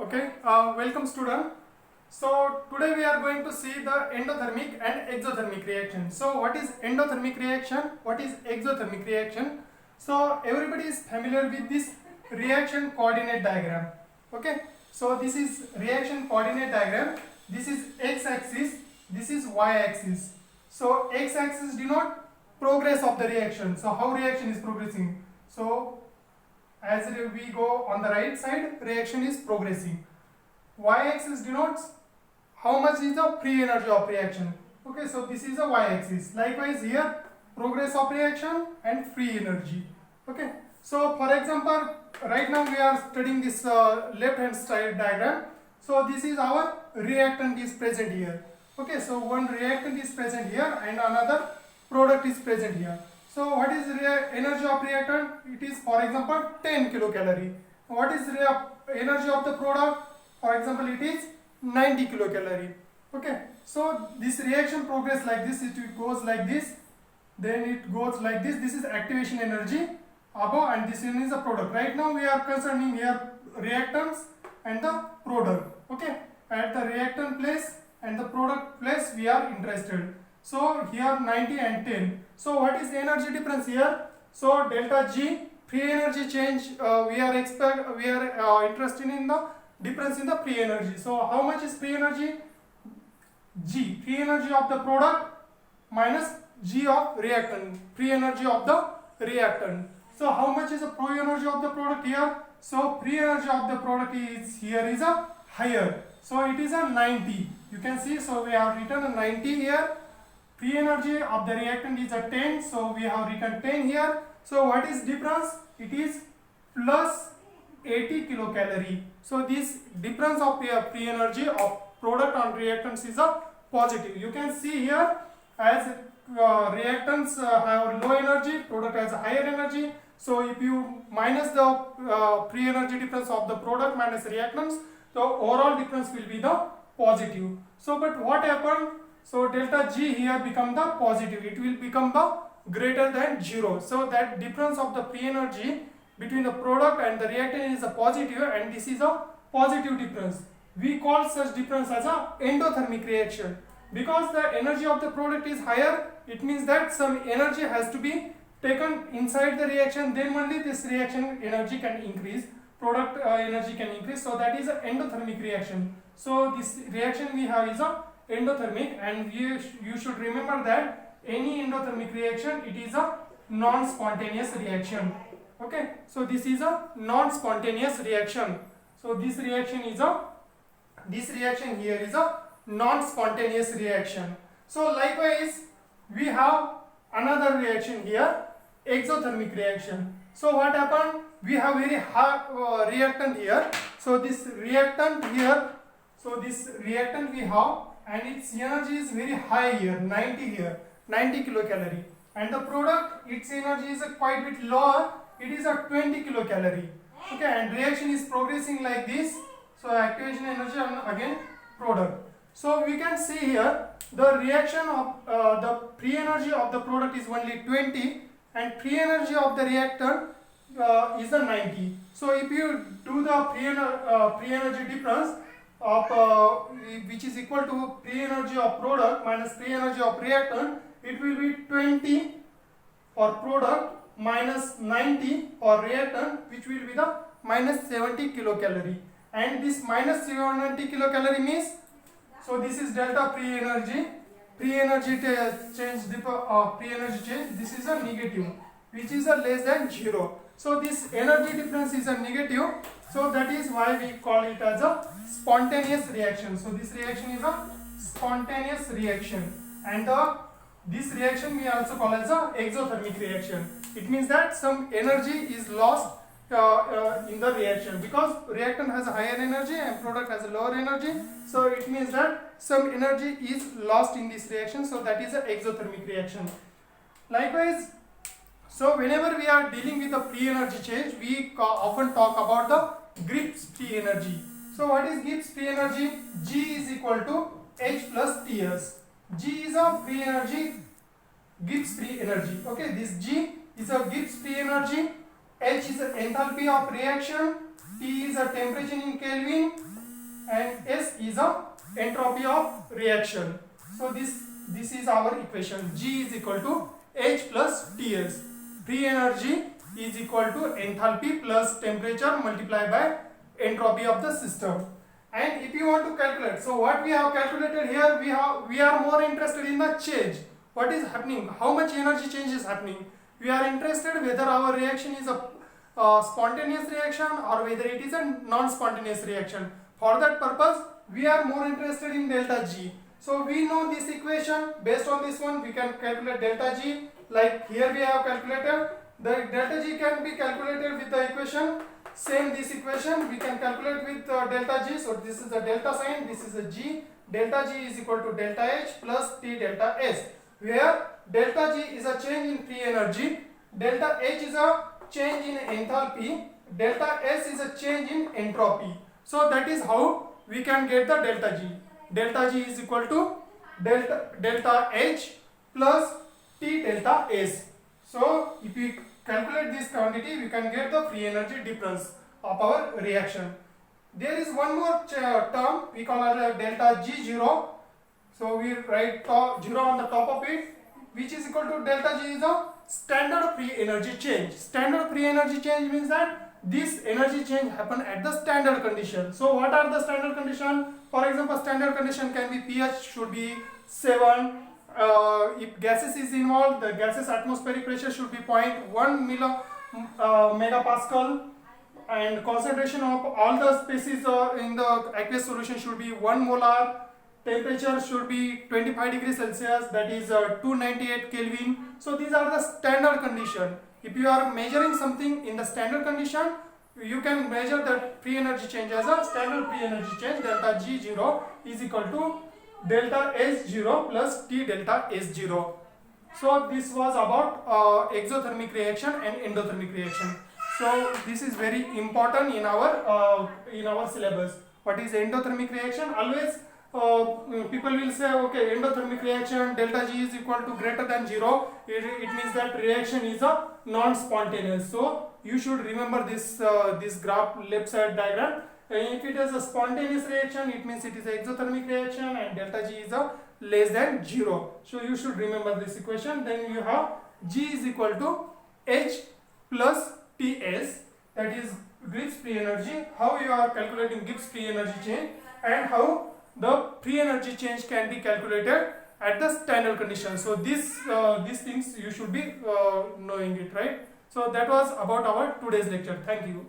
Okay, welcome student. So today we are going to see the endothermic and exothermic reaction. So what is endothermic reaction? What is exothermic reaction? So everybody is familiar with this reaction coordinate diagram. Okay, so this is reaction coordinate diagram. This is x-axis, this is y-axis. So x-axis denote progress of the reaction. So how reaction is progressing? So as we go on the right side, reaction is progressing. Y-axis denotes how much is the free energy of reaction. Okay, so this is a y-axis. Likewise here, progress of reaction and free energy. Okay, so for example, right now we are studying this left hand side diagram. So this is our reactant is present here. Okay, so one reactant is present here and another product is present here. So what is energy of reactant? It is, for example, 10 kilocalorie. What is energy of the product? For example, it is 90 kilocalorie. Okay, so this reaction progress like this. It goes like this, then it goes like this. This is activation energy above, and this one is the product. Right now we are concerning here reactants and the product. Okay, at the reactant place and the product place we are interested. So here 90 and 10. So what is the energy difference here? So delta G, free energy change. We are interested in the difference in the free energy. So how much is free energy? G, free energy of the product minus G of reactant, free energy of the reactant. So how much is the free energy of the product here? So free energy of the product is here is a higher. So it is a 90. You can see. So we have written a 90 here. Free energy of the reactant is a 10, so we have written 10 here. So what is difference? It is plus 80 kilocalorie. So this difference of free energy of product on reactants is a positive. You can see here as reactants have low energy, product has a higher energy. So if you minus the free energy difference of the product minus reactants, the overall difference will be the positive. So but what happened? So delta G here become the positive. It will become the greater than 0. So that difference of the free energy between the product and the reactant is a positive, and this is a positive difference. We call such difference as a endothermic reaction. Because the energy of the product is higher, it means that some energy has to be taken inside the reaction, then only this reaction energy can increase, product energy can increase. So that is an endothermic reaction. So this reaction we have is a endothermic, and you should remember that any endothermic reaction, it is a non-spontaneous reaction. Okay, so this is a non-spontaneous reaction. So this reaction here is a non-spontaneous reaction. So likewise we have another reaction here, exothermic reaction. So what happened? We have very high reactant here. So this reactant here, so this reactant we have, and its energy is very high here, 90 here, 90 kilocalorie. And the product, its energy is quite bit lower, it is a 20 kilocalorie. Okay, and reaction is progressing like this. So activation energy and again product. So we can see here the reaction of the free energy of the product is only 20, and free energy of the reactant is a 90. So if you do the free energy difference of which is equal to free energy of product minus free energy of reactant, it will be 20 for product minus 90 for reactant, which will be the minus 70 kilocalorie. And this minus 70 kilocalorie means, so this is delta free energy. Free energy change, this is a negative, which is a less than 0. So this energy difference is a negative. So that is why we call it as a spontaneous reaction. So this reaction is a spontaneous reaction, and this reaction we also call as a exothermic reaction. It means that some energy is lost in the reaction, because reactant has a higher energy and product has a lower energy. So it means that some energy is lost in this reaction. So that is an exothermic reaction. Likewise, so whenever we are dealing with the free energy change, we often talk about the Gibbs free energy. So what is Gibbs free energy? G is equal to H plus Ts. G is a free energy, Gibbs free energy. Okay, this G is a Gibbs free energy. H is the enthalpy of reaction. T is a temperature in Kelvin, and S is a entropy of reaction. So this is our equation. G is equal to H plus Ts. Free energy is equal to enthalpy plus temperature multiplied by entropy of the system. And if you want to calculate, so what we have calculated here, we are more interested in the change. What is happening? How much energy change is happening? We are interested whether our reaction is a spontaneous reaction or whether it is a non-spontaneous reaction. For that purpose, we are more interested in delta G. So we know this equation. Based on this one, we can calculate delta G. Like here we have calculated. The delta G can be calculated with the equation. Same this equation we can calculate with delta G. So this is the delta sign, this is a G. Delta G is equal to delta H plus T delta S, where delta G is a change in free energy, delta H is a change in enthalpy, delta S is a change in entropy. So that is how we can get the delta G. Delta G is equal to delta H plus T delta S. So if we calculate this quantity, we can get the free energy difference of our reaction. There is one more term, we call it delta G0. So we write 0 on the top of it, which is equal to delta G is a standard free energy change. Standard free energy change means that this energy change happen at the standard condition. So what are the standard condition? For example, standard condition can be pH should be 7. If gases is involved, the gases atmospheric pressure should be 0.1 megapascal, and concentration of all the species in the aqueous solution should be 1 molar. Temperature should be 25 degrees Celsius, that is 298 Kelvin. So these are the standard condition. If you are measuring something in the standard condition, you can measure the free energy change as a standard free energy change. Delta G0 is equal to delta S0 plus T delta S0. So this was about exothermic reaction and endothermic reaction. So this is very important in our syllabus. What is endothermic reaction? Always people will say, okay, endothermic reaction delta G is equal to greater than 0. It means that reaction is a non-spontaneous. So you should remember this this graph left side diagram. If it is a spontaneous reaction, it means it is an exothermic reaction and delta G is a less than 0. So you should remember this equation. Then you have G is equal to H plus Ts, that is Gibbs free energy. How you are calculating Gibbs free energy change and how the free energy change can be calculated at the standard condition. So these things you should be knowing it, right? So that was about our today's lecture. Thank you.